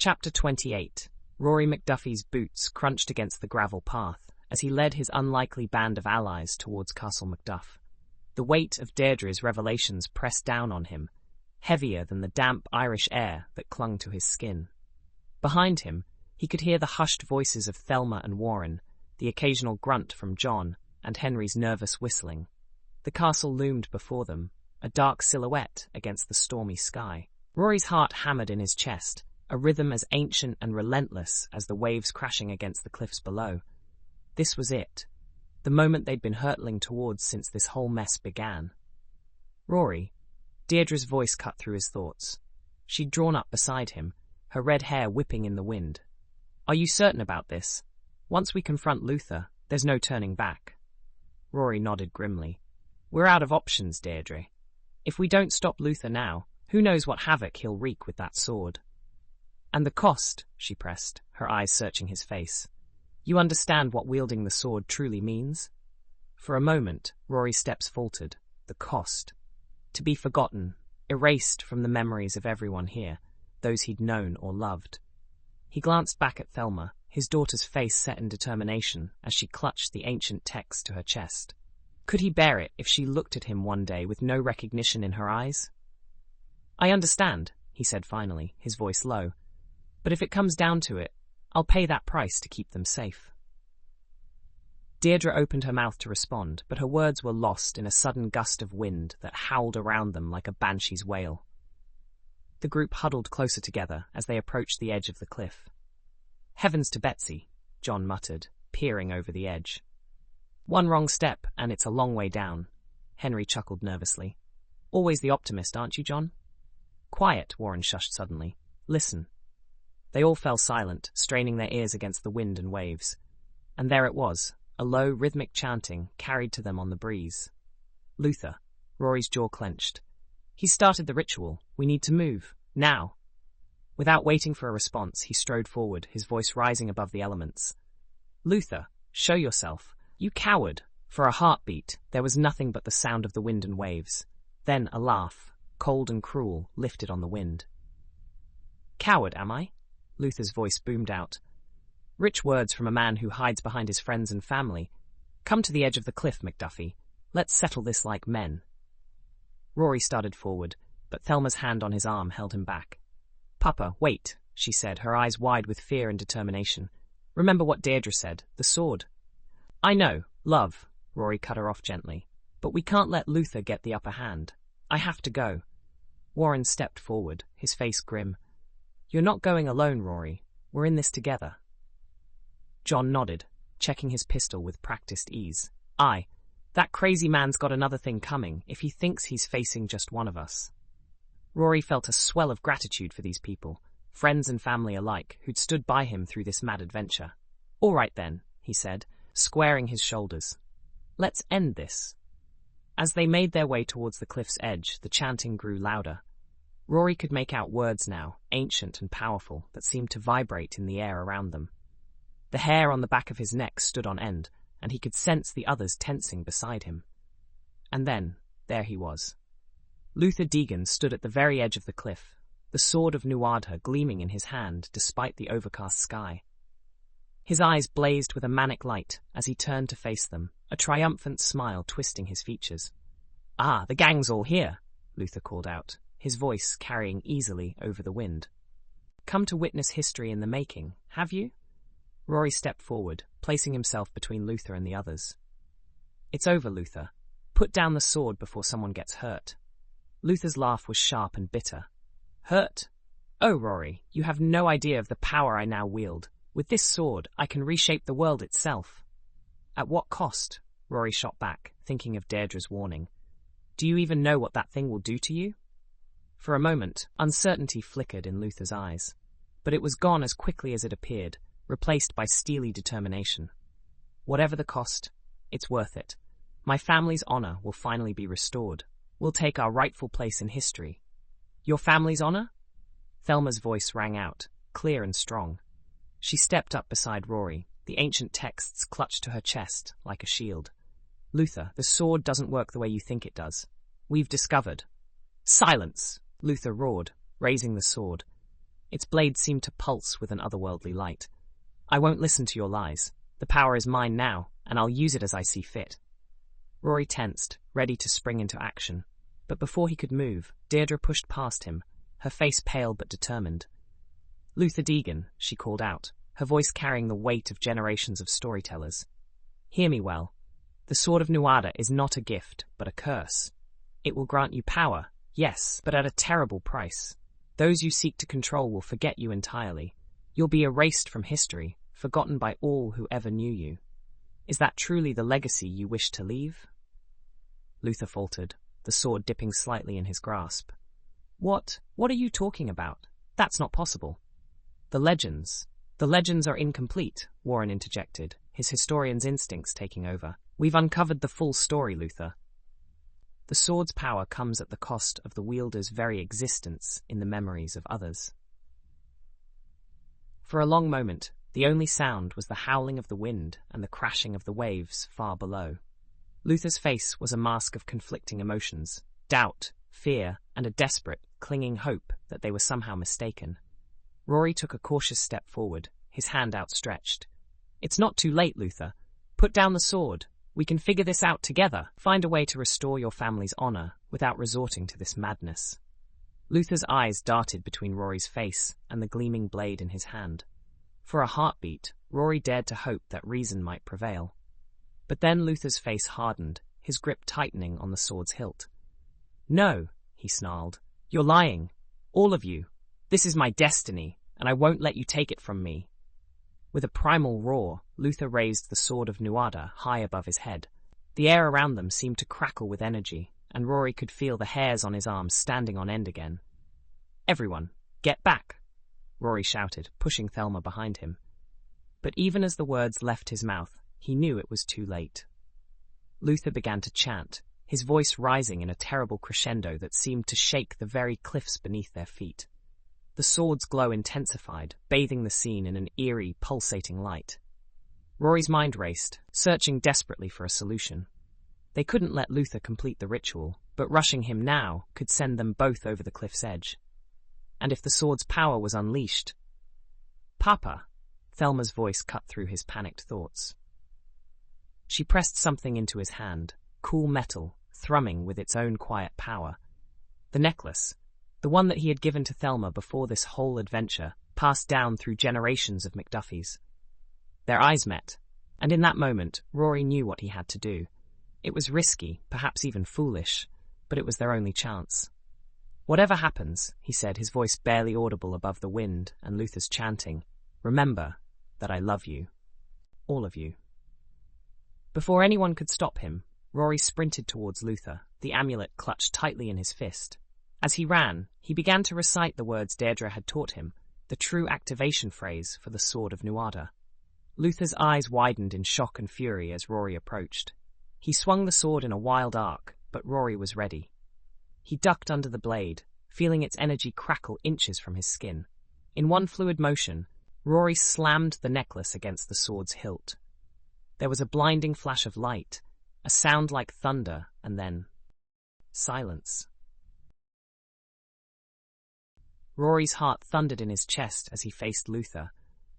Chapter 28. Rory McDuffie's boots crunched against the gravel path as he led his unlikely band of allies towards Castle Macduff. The weight of Deirdre's revelations pressed down on him, heavier than the damp Irish air that clung to his skin. Behind him, he could hear the hushed voices of Thelma and Warren, the occasional grunt from John, and Henry's nervous whistling. The castle loomed before them, a dark silhouette against the stormy sky. Rory's heart hammered in his chest, a rhythm as ancient and relentless as the waves crashing against the cliffs below. This was it, the moment they'd been hurtling towards since this whole mess began. Rory, Deirdre's voice cut through his thoughts. She'd drawn up beside him, her red hair whipping in the wind. Are you certain about this? Once we confront Luther, there's no turning back. Rory nodded grimly. We're out of options, Deirdre. If we don't stop Luther now, who knows what havoc he'll wreak with that sword. And the cost, she pressed, her eyes searching his face. You understand what wielding the sword truly means? For a moment, Rory's steps faltered. The cost. To be forgotten, erased from the memories of everyone here, those he'd known or loved. He glanced back at Thelma, his daughter's face set in determination as she clutched the ancient text to her chest. Could he bear it if she looked at him one day with no recognition in her eyes? I understand, he said finally, his voice low. But if it comes down to it, I'll pay that price to keep them safe. Deirdre opened her mouth to respond, but her words were lost in a sudden gust of wind that howled around them like a banshee's wail. The group huddled closer together as they approached the edge of the cliff. Heavens to Betsy, John muttered, peering over the edge. One wrong step, and it's a long way down. Henry chuckled nervously. Always the optimist, aren't you, John? Quiet, Warren shushed suddenly. Listen. They all fell silent, straining their ears against the wind and waves. And there it was, a low, rhythmic chanting carried to them on the breeze. Luther. Rory's jaw clenched. He started the ritual. We need to move. Now. Without waiting for a response, he strode forward, his voice rising above the elements. Luther, show yourself. You coward. For a heartbeat, there was nothing but the sound of the wind and waves. Then a laugh, cold and cruel, lifted on the wind. Coward, am I? Luther's voice boomed out. Rich words from a man who hides behind his friends and family. Come to the edge of the cliff, McDuffie. Let's settle this like men. Rory started forward, but Thelma's hand on his arm held him back. Papa, wait, she said, her eyes wide with fear and determination. Remember what Deirdre said, the sword. I know, love, Rory cut her off gently. But we can't let Luther get the upper hand. I have to go. Warren stepped forward, his face grim. You're not going alone, Rory. We're in this together. John nodded, checking his pistol with practiced ease. Aye, that crazy man's got another thing coming if he thinks he's facing just one of us. Rory felt a swell of gratitude for these people, friends and family alike, who'd stood by him through this mad adventure. All right then, he said, squaring his shoulders. Let's end this. As they made their way towards the cliff's edge, the chanting grew louder. Rory could make out words now, ancient and powerful, that seemed to vibrate in the air around them. The hair on the back of his neck stood on end, and he could sense the others tensing beside him. And then, there he was. Luther Deegan stood at the very edge of the cliff, the sword of Nuadha gleaming in his hand despite the overcast sky. His eyes blazed with a manic light as he turned to face them, a triumphant smile twisting his features. Ah, the gang's all here, Luther called out, his voice carrying easily over the wind. Come to witness history in the making, have you? Rory stepped forward, placing himself between Luther and the others. It's over, Luther. Put down the sword before someone gets hurt. Luther's laugh was sharp and bitter. Hurt? Oh, Rory, you have no idea of the power I now wield. With this sword, I can reshape the world itself. At what cost? Rory shot back, thinking of Deirdre's warning. Do you even know what that thing will do to you? For a moment, uncertainty flickered in Luther's eyes, but it was gone as quickly as it appeared, replaced by steely determination. Whatever the cost, it's worth it. My family's honor will finally be restored. We'll take our rightful place in history. Your family's honor? Thelma's voice rang out, clear and strong. She stepped up beside Rory, the ancient texts clutched to her chest like a shield. Luther, the sword doesn't work the way you think it does. We've discovered. Silence! Luther roared, raising the sword. Its blade seemed to pulse with an otherworldly light. "I won't listen to your lies. The power is mine now, and I'll use it as I see fit." Rory tensed, ready to spring into action. But before he could move, Deirdre pushed past him, her face pale but determined. "Luther Deegan," she called out, her voice carrying the weight of generations of storytellers. "Hear me well. The Sword of Nuada is not a gift, but a curse. It will grant you power, yes, but at a terrible price. Those you seek to control will forget you entirely. You'll be erased from history, forgotten by all who ever knew you. Is that truly the legacy you wish to leave?" Luther faltered, the sword dipping slightly in his grasp. What are you talking about? That's not possible." The legends are incomplete," Warren interjected, his historian's instincts taking over. "We've uncovered the full story, Luther. The sword's power comes at the cost of the wielder's very existence in the memories of others." For a long moment, the only sound was the howling of the wind and the crashing of the waves far below. Luther's face was a mask of conflicting emotions, doubt, fear, and a desperate, clinging hope that they were somehow mistaken. Rory took a cautious step forward, his hand outstretched. "It's not too late, Luther. Put down the sword. We can figure this out together. Find a way to restore your family's honor without resorting to this madness." Luther's eyes darted between Rory's face and the gleaming blade in his hand. For a heartbeat, Rory dared to hope that reason might prevail. But then Luther's face hardened, his grip tightening on the sword's hilt. "No," he snarled. "You're lying. All of you. This is my destiny, and I won't let you take it from me." With a primal roar, Luther raised the Sword of Nuada high above his head. The air around them seemed to crackle with energy, and Rory could feel the hairs on his arms standing on end again. "Everyone, get back!" Rory shouted, pushing Thelma behind him. But even as the words left his mouth, he knew it was too late. Luther began to chant, his voice rising in a terrible crescendo that seemed to shake the very cliffs beneath their feet. The sword's glow intensified, bathing the scene in an eerie, pulsating light. Rory's mind raced, searching desperately for a solution. They couldn't let Luther complete the ritual, but rushing him now could send them both over the cliff's edge. And if the sword's power was unleashed... "Papa!" Thelma's voice cut through his panicked thoughts. She pressed something into his hand, cool metal, thrumming with its own quiet power. The necklace, the one that he had given to Thelma before this whole adventure, passed down through generations of McDuffies. Their eyes met, and in that moment, Rory knew what he had to do. It was risky, perhaps even foolish, but it was their only chance. "Whatever happens," he said, his voice barely audible above the wind and Luther's chanting, "remember that I love you. All of you." Before anyone could stop him, Rory sprinted towards Luther, the amulet clutched tightly in his fist. As he ran, he began to recite the words Deirdre had taught him, the true activation phrase for the Sword of Nuada. Luther's eyes widened in shock and fury as Rory approached. He swung the sword in a wild arc, but Rory was ready. He ducked under the blade, feeling its energy crackle inches from his skin. In one fluid motion, Rory slammed the necklace against the sword's hilt. There was a blinding flash of light, a sound like thunder, and then... silence. Rory's heart thundered in his chest as he faced Luther,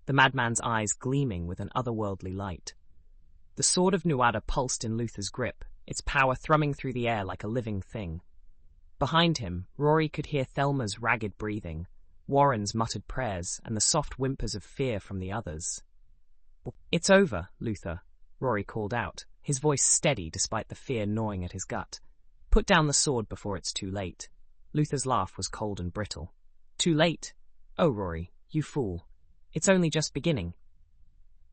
the madman's eyes gleaming with an otherworldly light. The Sword of Nuada pulsed in Luther's grip, its power thrumming through the air like a living thing. Behind him, Rory could hear Thelma's ragged breathing, Warren's muttered prayers, and the soft whimpers of fear from the others. "It's over, Luther," Rory called out, his voice steady despite the fear gnawing at his gut. "Put down the sword before it's too late." Luther's laugh was cold and brittle. "Too late? Oh, Rory, you fool. It's only just beginning."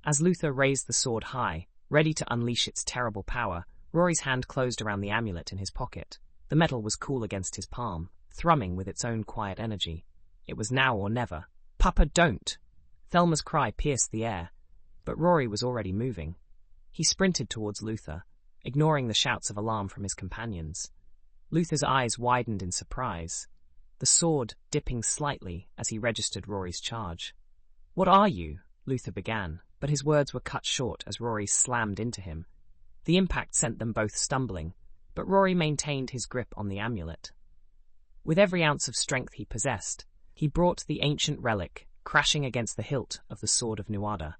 As Luther raised the sword high, ready to unleash its terrible power, Rory's hand closed around the amulet in his pocket. The metal was cool against his palm, thrumming with its own quiet energy. It was now or never. "Papa, don't!" Thelma's cry pierced the air, but Rory was already moving. He sprinted towards Luther, ignoring the shouts of alarm from his companions. Luther's eyes widened in surprise, the sword dipping slightly as he registered Rory's charge. "What are you?" Luther began, but his words were cut short as Rory slammed into him. The impact sent them both stumbling, but Rory maintained his grip on the amulet. With every ounce of strength he possessed, He brought the ancient relic crashing against the hilt of the sword of Nuada.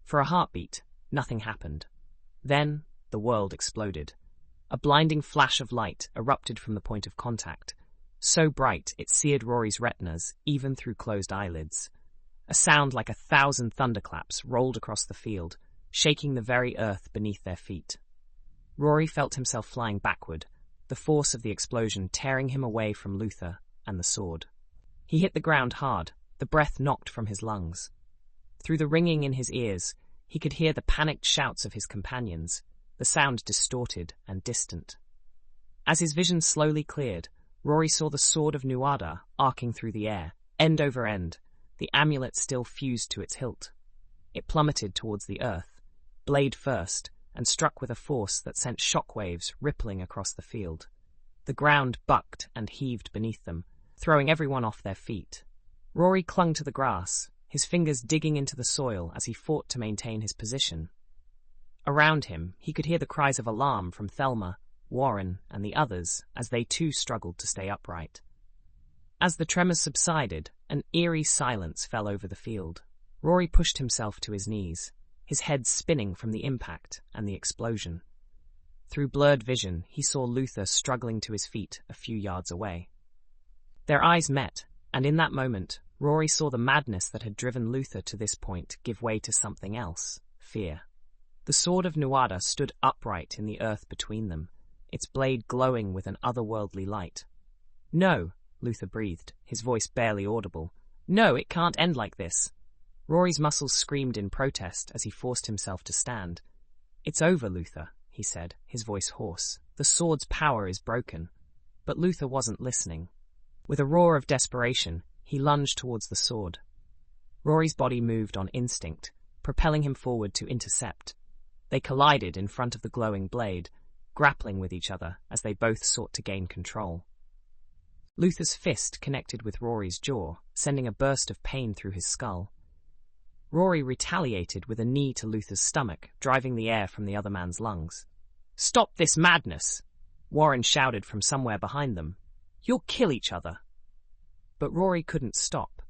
For a heartbeat, nothing happened. Then, the world exploded. A blinding flash of light erupted from the point of contact, so bright it seared Rory's retinas even through closed eyelids. A sound like 1,000 thunderclaps rolled across the field, shaking the very earth beneath their feet. Rory felt himself flying backward, the force of the explosion tearing him away from Luther and the sword. He hit the ground hard, the breath knocked from his lungs. Through the ringing in his ears, he could hear the panicked shouts of his companions, the sound distorted and distant. As his vision slowly cleared, Rory saw the sword of Nuada arcing through the air, end over end, the amulet still fused to its hilt. It plummeted towards the earth, blade first, and struck with a force that sent shockwaves rippling across the field. The ground bucked and heaved beneath them, throwing everyone off their feet. Rory clung to the grass, his fingers digging into the soil as he fought to maintain his position. Around him, he could hear the cries of alarm from Thelma, Warren, and the others as they too struggled to stay upright. As the tremors subsided, an eerie silence fell over the field. Rory pushed himself to his knees, his head spinning from the impact and the explosion. Through blurred vision, he saw Luther struggling to his feet a few yards away. Their eyes met, and in that moment, Rory saw the madness that had driven Luther to this point give way to something else, fear. The sword of Nuada stood upright in the earth between them, its blade glowing with an otherworldly light. "No," Luther breathed, his voice barely audible. "No, it can't end like this." Rory's muscles screamed in protest as he forced himself to stand. "It's over, Luther," he said, his voice hoarse. "The sword's power is broken." But Luther wasn't listening. With a roar of desperation, he lunged towards the sword. Rory's body moved on instinct, propelling him forward to intercept. They collided in front of the glowing blade, grappling with each other as they both sought to gain control. Luther's fist connected with Rory's jaw, sending a burst of pain through his skull. Rory retaliated with a knee to Luther's stomach, driving the air from the other man's lungs. "Stop this madness!" Warren shouted from somewhere behind them. "You'll kill each other." But Rory couldn't stop.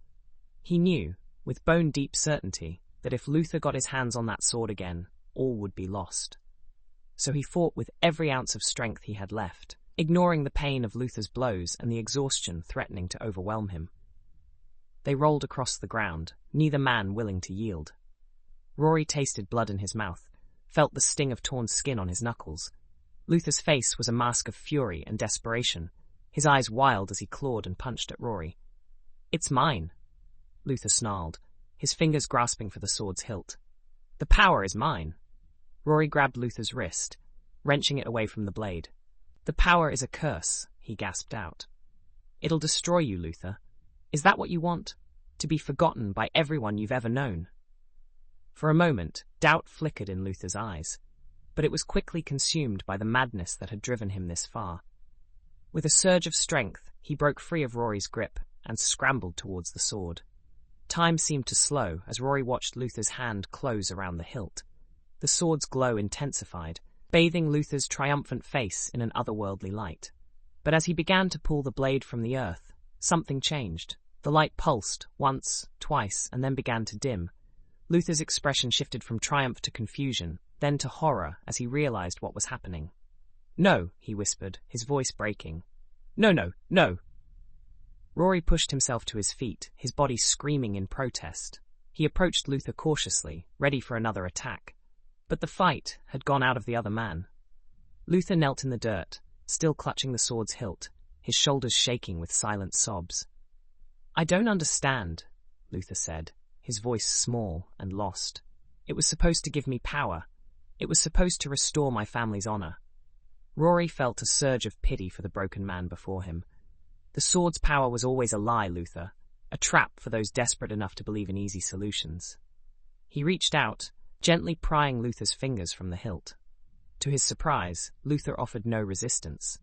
He knew, with bone-deep certainty, that if Luther got his hands on that sword again, all would be lost. So he fought with every ounce of strength he had left, ignoring the pain of Luther's blows and the exhaustion threatening to overwhelm him. They rolled across the ground, neither man willing to yield. Rory tasted blood in his mouth, felt the sting of torn skin on his knuckles. Luther's face was a mask of fury and desperation, his eyes wild as he clawed and punched at Rory. "It's mine," Luther snarled, his fingers grasping for the sword's hilt. "The power is mine." Rory grabbed Luther's wrist, wrenching it away from the blade. "The power is a curse," he gasped out. "It'll destroy you, Luther. Is that what you want? To be forgotten by everyone you've ever known?" For a moment, doubt flickered in Luther's eyes, but it was quickly consumed by the madness that had driven him this far. With a surge of strength, he broke free of Rory's grip and scrambled towards the sword. Time seemed to slow as Rory watched Luther's hand close around the hilt. The sword's glow intensified, bathing Luther's triumphant face in an otherworldly light. But as he began to pull the blade from the earth, something changed. The light pulsed, once, twice, and then began to dim. Luther's expression shifted from triumph to confusion, then to horror as he realized what was happening. "No," he whispered, his voice breaking. "No, no, no!" Rory pushed himself to his feet, his body screaming in protest. He approached Luther cautiously, ready for another attack. But the fight had gone out of the other man. Luther knelt in the dirt, still clutching the sword's hilt, his shoulders shaking with silent sobs. "I don't understand," Luther said, his voice small and lost. "It was supposed to give me power. It was supposed to restore my family's honor." Rory felt a surge of pity for the broken man before him. The sword's power was always a lie, Luther, a trap for those desperate enough to believe in easy solutions. He reached out, gently prying Luther's fingers from the hilt. To his surprise, Luther offered no resistance.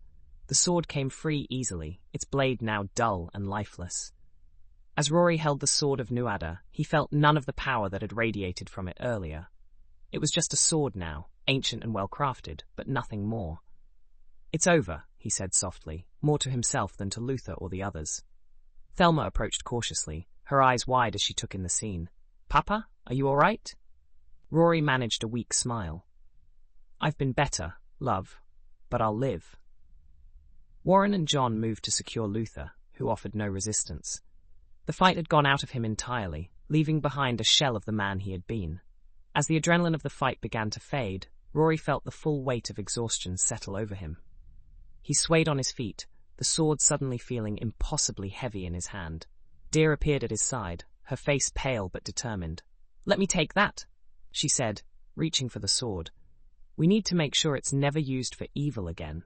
The sword came free easily, its blade now dull and lifeless. As Rory held the sword of Nuada, he felt none of the power that had radiated from it earlier. It was just a sword now, ancient and well-crafted, but nothing more. "It's over," he said softly, more to himself than to Luther or the others. Thelma approached cautiously, her eyes wide as she took in the scene. "Papa, are you all right?" Rory managed a weak smile. "I've been better, love, but I'll live." Warren and John moved to secure Luther, who offered no resistance. The fight had gone out of him entirely, leaving behind a shell of the man he had been. As the adrenaline of the fight began to fade, Rory felt the full weight of exhaustion settle over him. He swayed on his feet, the sword suddenly feeling impossibly heavy in his hand. Dear appeared at his side, her face pale but determined. "Let me take that," she said, reaching for the sword. "We need to make sure it's never used for evil again."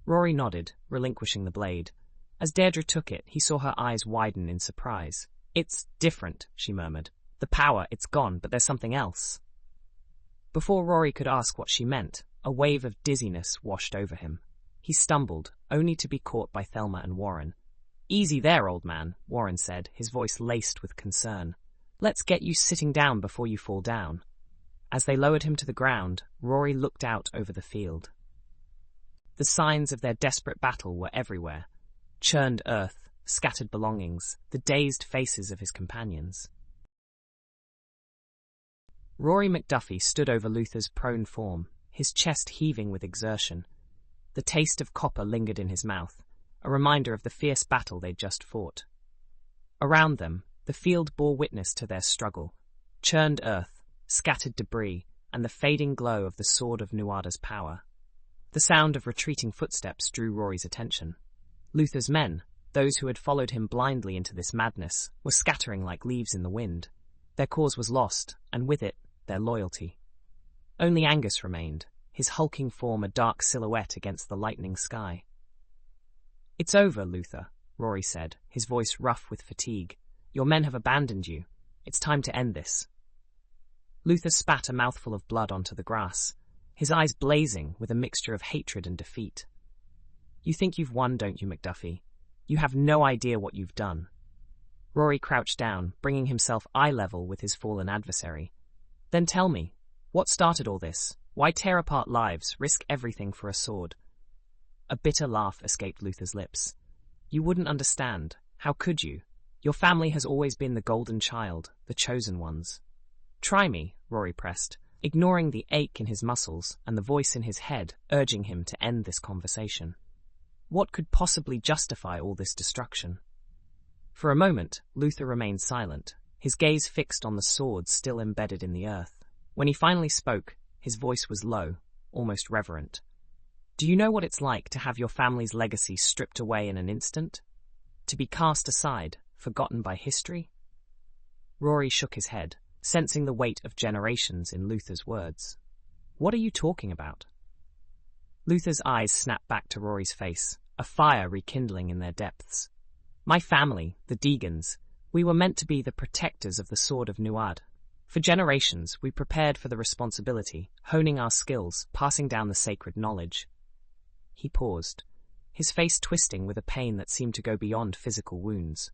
Rory nodded, relinquishing the blade. As Deirdre took it, he saw her eyes widen in surprise. "It's different," she murmured. "The power, it's gone, but there's something else." Before Rory could ask what she meant, a wave of dizziness washed over him. He stumbled, only to be caught by Thelma and Warren. "Easy there, old man," Warren said, his voice laced with concern. "Let's get you sitting down before you fall down." As they lowered him to the ground, Rory looked out over the field. The signs of their desperate battle were everywhere. Churned earth, scattered belongings, the dazed faces of his companions. Rory McDuffie stood over Luther's prone form, his chest heaving with exertion. The taste of copper lingered in his mouth, a reminder of the fierce battle they'd just fought. Around them, the field bore witness to their struggle. Churned earth, scattered debris, and the fading glow of the sword of Nuada's power. The sound of retreating footsteps drew Rory's attention. Luther's men, those who had followed him blindly into this madness, were scattering like leaves in the wind. Their cause was lost, and with it, their loyalty. Only Angus remained, his hulking form a dark silhouette against the lightening sky. "It's over, Luther," Rory said, his voice rough with fatigue. "Your men have abandoned you. It's time to end this." Luther spat a mouthful of blood onto the grass, his eyes blazing with a mixture of hatred and defeat. "You think you've won, don't you, McDuffie? You have no idea what you've done." Rory crouched down, bringing himself eye level with his fallen adversary. "Then tell me, what started all this? Why tear apart lives, risk everything for a sword?" A bitter laugh escaped Luther's lips. "You wouldn't understand. How could you? Your family has always been the golden child, the chosen ones." "Try me," Rory pressed, ignoring the ache in his muscles and the voice in his head urging him to end this conversation. What could possibly justify all this destruction? For a moment, Luther remained silent, his gaze fixed on the sword still embedded in the earth. When he finally spoke, his voice was low, almost reverent. "Do you know what it's like to have your family's legacy stripped away in an instant? To be cast aside, forgotten by history?" Rory shook his head, sensing the weight of generations in Luther's words. "What are you talking about?" Luther's eyes snapped back to Rory's face, a fire rekindling in their depths. "My family, the Deegans, we were meant to be the protectors of the sword of Nuad. For generations, we prepared for the responsibility, honing our skills, passing down the sacred knowledge." He paused, his face twisting with a pain that seemed to go beyond physical wounds.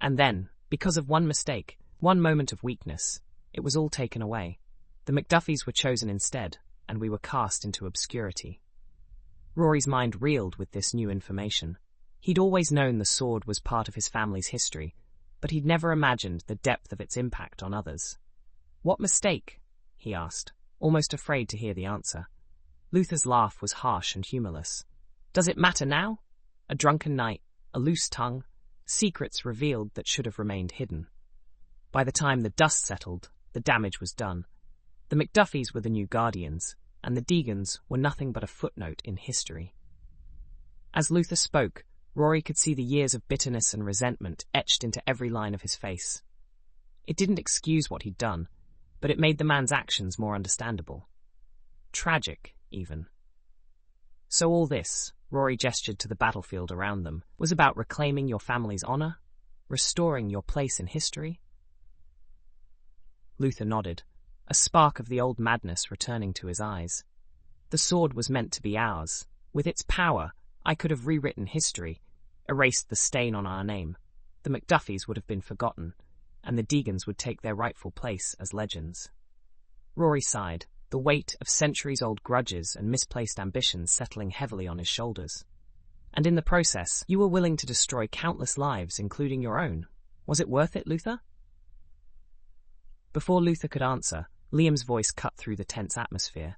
"And then, because of one mistake, one moment of weakness, it was all taken away. The McDuffies were chosen instead, and we were cast into obscurity." Rory's mind reeled with this new information. He'd always known the sword was part of his family's history, but he'd never imagined the depth of its impact on others. "What mistake?" he asked, almost afraid to hear the answer. Luther's laugh was harsh and humorless. "Does it matter now? A drunken night, a loose tongue, secrets revealed that should have remained hidden. By the time the dust settled, the damage was done. The McDuffies were the new guardians, and the Deegans were nothing but a footnote in history." As Luther spoke, Rory could see the years of bitterness and resentment etched into every line of his face. It didn't excuse what he'd done, but it made the man's actions more understandable. Tragic, even. "So all this," Rory gestured to the battlefield around them, "was about reclaiming your family's honor? Restoring your place in history?" Luther nodded, a spark of the old madness returning to his eyes. "The sword was meant to be ours. With its power, I could have rewritten history, erased the stain on our name. The McDuffies would have been forgotten, and the Deegans would take their rightful place as legends." Rory sighed, the weight of centuries-old grudges and misplaced ambitions settling heavily on his shoulders. And in the process, you were willing to destroy countless lives, including your own. Was it worth it, Luther? Before Luther could answer, Liam's voice cut through the tense atmosphere.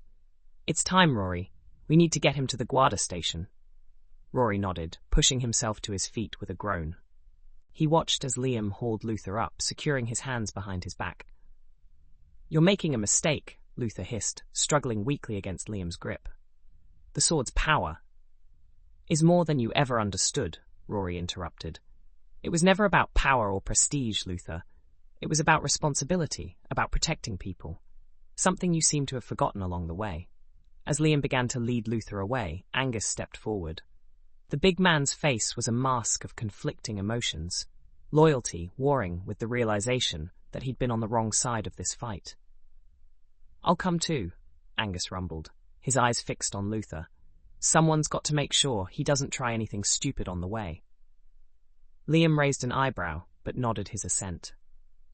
It's time, Rory. We need to get him to the Guarda station. Rory nodded, pushing himself to his feet with a groan. He watched as Liam hauled Luther up, securing his hands behind his back. You're making a mistake, Luther hissed, struggling weakly against Liam's grip. The sword's power is more than you ever understood, Rory interrupted. It was never about power or prestige, Luther. It was about responsibility, about protecting people. Something you seem to have forgotten along the way. As Liam began to lead Luther away, Angus stepped forward. The big man's face was a mask of conflicting emotions, loyalty warring with the realization that he'd been on the wrong side of this fight. I'll come too, Angus rumbled, his eyes fixed on Luther. Someone's got to make sure he doesn't try anything stupid on the way. Liam raised an eyebrow, but nodded his assent.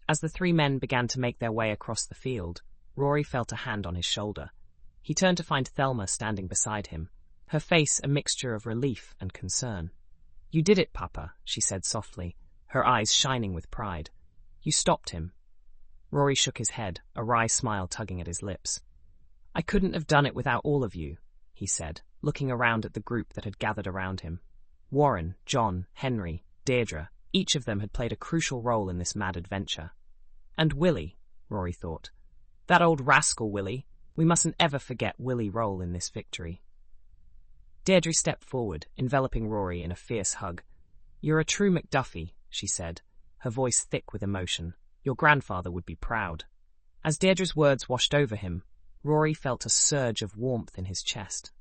As the three men began to make their way across the field, Rory felt a hand on his shoulder. He turned to find Thelma standing beside him, her face a mixture of relief and concern. You did it, Papa, she said softly, her eyes shining with pride. You stopped him. Rory shook his head, a wry smile tugging at his lips. I couldn't have done it without all of you, he said, looking around at the group that had gathered around him. Warren, John, Henry, Deirdre, each of them had played a crucial role in this mad adventure. And Willie, Rory thought. That old rascal Willie. We mustn't ever forget Willie's role in this victory. Deirdre stepped forward, enveloping Rory in a fierce hug. You're a true McDuffie, she said, her voice thick with emotion. Your grandfather would be proud. As Deirdre's words washed over him, Rory felt a surge of warmth in his chest.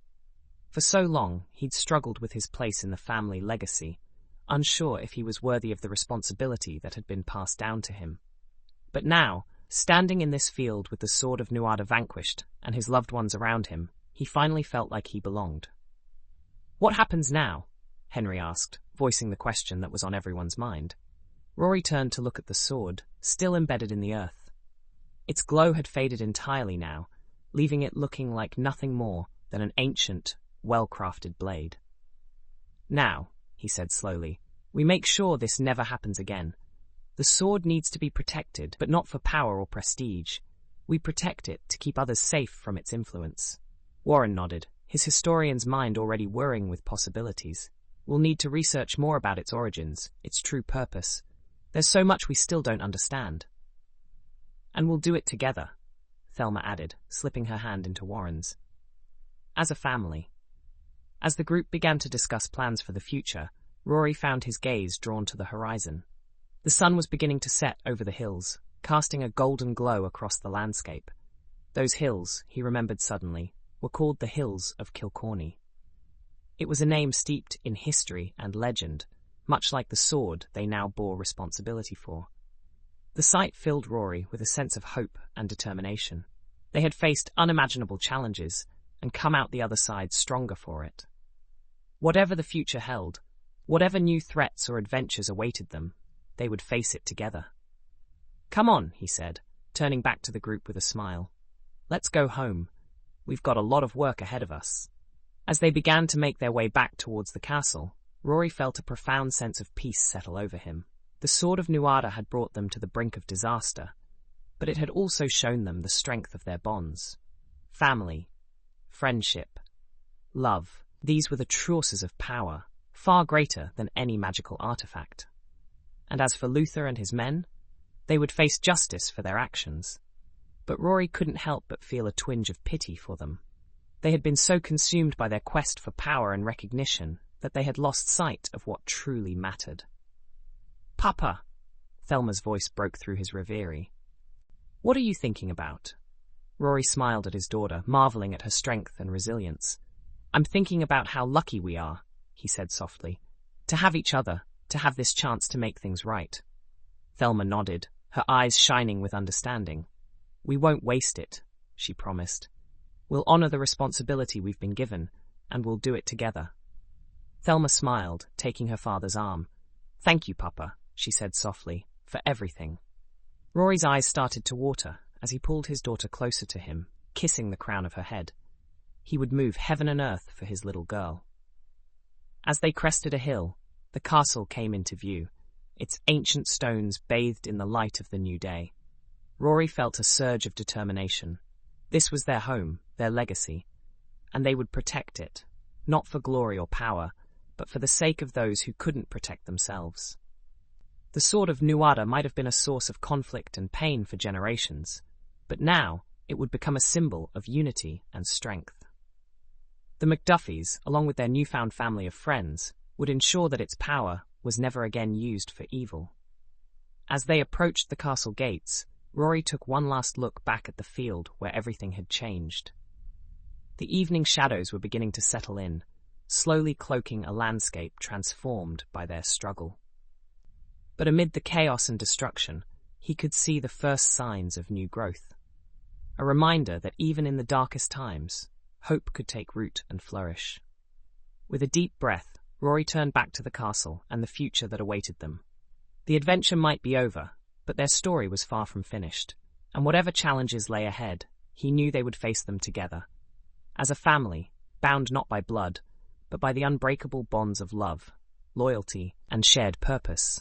For so long, he'd struggled with his place in the family legacy, unsure if he was worthy of the responsibility that had been passed down to him. But now, standing in this field with the sword of Nuada vanquished and his loved ones around him, he finally felt like he belonged. What happens now? Henry asked, voicing the question that was on everyone's mind. Rory turned to look at the sword, still embedded in the earth. Its glow had faded entirely now, leaving it looking like nothing more than an ancient, well-crafted blade. Now, he said slowly, we make sure this never happens again. The sword needs to be protected, but not for power or prestige. We protect it to keep others safe from its influence. Warren nodded, his historian's mind already whirring with possibilities. We'll need to research more about its origins, its true purpose. There's so much we still don't understand. And we'll do it together, Thelma added, slipping her hand into Warren's. As a family. As the group began to discuss plans for the future, Rory found his gaze drawn to the horizon. The sun was beginning to set over the hills, casting a golden glow across the landscape. Those hills, he remembered suddenly, were called the Hills of Kilcorney. It was a name steeped in history and legend, much like the sword they now bore responsibility for. The sight filled Rory with a sense of hope and determination. They had faced unimaginable challenges and come out the other side stronger for it. Whatever the future held, whatever new threats or adventures awaited them, they would face it together. Come on, he said, turning back to the group with a smile. Let's go home. We've got a lot of work ahead of us. As they began to make their way back towards the castle, Rory felt a profound sense of peace settle over him. The sword of Nuada had brought them to the brink of disaster, but it had also shown them the strength of their bonds. Family, friendship, love, these were the sources of power, far greater than any magical artifact. And as for Luther and his men, they would face justice for their actions. But Rory couldn't help but feel a twinge of pity for them. They had been so consumed by their quest for power and recognition that they had lost sight of what truly mattered. Papa! Thelma's voice broke through his reverie. What are you thinking about? Rory smiled at his daughter, marveling at her strength and resilience. I'm thinking about how lucky we are, he said softly, to have each other, to have this chance to make things right. Thelma nodded, her eyes shining with understanding. We won't waste it, she promised. We'll honor the responsibility we've been given, and we'll do it together. Thelma smiled, taking her father's arm. Thank you, Papa, she said softly, for everything. Rory's eyes started to water as he pulled his daughter closer to him, kissing the crown of her head. He would move heaven and earth for his little girl. As they crested a hill, the castle came into view, its ancient stones bathed in the light of the new day. Rory felt a surge of determination. This was their home, their legacy, and they would protect it, not for glory or power, but for the sake of those who couldn't protect themselves. The sword of Nuada might have been a source of conflict and pain for generations, but now it would become a symbol of unity and strength. The McDuffies, along with their newfound family of friends, would ensure that its power was never again used for evil. As they approached the castle gates, Rory took one last look back at the field where everything had changed. The evening shadows were beginning to settle in, slowly cloaking a landscape transformed by their struggle. But amid the chaos and destruction, he could see the first signs of new growth. A reminder that even in the darkest times, hope could take root and flourish. With a deep breath, Rory turned back to the castle and the future that awaited them. The adventure might be over, but their story was far from finished, and whatever challenges lay ahead, he knew they would face them together. As a family, bound not by blood, but by the unbreakable bonds of love, loyalty, and shared purpose.